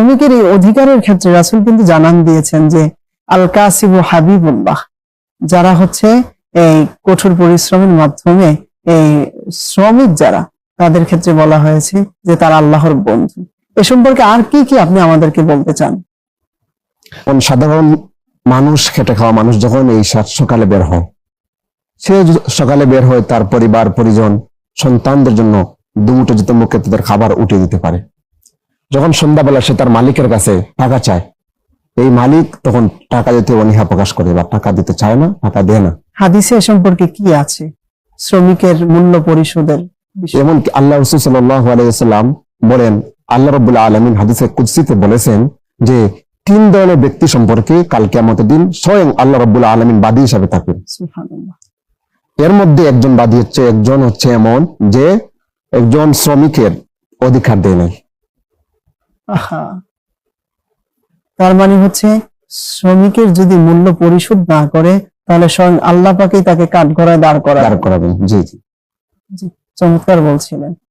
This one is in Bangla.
শ্রমিকের এই অধিকারের ক্ষেত্রে রাসূল কিন্তু জানান দিয়েছেন যে আল কাসিবু হাবিবুল্লাহ, যারা হচ্ছে এই কঠোর পরিশ্রমের মাধ্যমে এই শ্রমিক যারা, তাদের ক্ষেত্রে বলা হয়েছে যে তারা আল্লাহর বন্ধু। এ সম্পর্কে আর কি কি আপনি আমাদেরকে বলতে চান? সাধারণ মানুষ, খেটে খাওয়া মানুষ যখন এই সকালে বের হয়, সে সকালে বের হয় তার পরিবার পরিজন সন্তানদের জন্য দুমুঠো জুতো মুখে তাদের খাবার উঠিয়ে দিতে পারে। যখন সন্ধ্যাবেলা সে তার মালিকের কাছে টাকা চায়, এই মালিক তখন টাকা দিতে অনীহা প্রকাশ করে বা টাকা দিতে চায় না, টাকা দেয় না। হাদিসে এ সম্পর্কে কি আছে শ্রমিকের মূল্য পরিশোধের বিষয়ে? এমন আল্লাহ রাসূল সাল্লাল্লাহু আলাইহি ওয়াসাল্লাম বলেন, আল্লাহ রাব্বুল আলামিন হাদিসে কুদসিতে বলেছেন যে 3 ধরনের ব্যক্তি সম্পর্কে কাল কিয়ামতের দিন স্বয়ং আল্লাহ রাব্বুল আলামিন বাদী হিসাবে থাকবেন। সুবহানাল্লাহ। এর মধ্যে একজন বাদী একজন হচ্ছে এমন যে একজন শ্রমিকের অধিকার দেয় নাই। আহা, তার মানে হচ্ছে শ্রমিকের যদি মূল্য পরিশোধ না করে তাহলে স্বয়ং আল্লাহ পাকেই তাকে কাঠগড়ায় দাঁড় করাবেন। জি জি। চমৎকার বলছিলেন।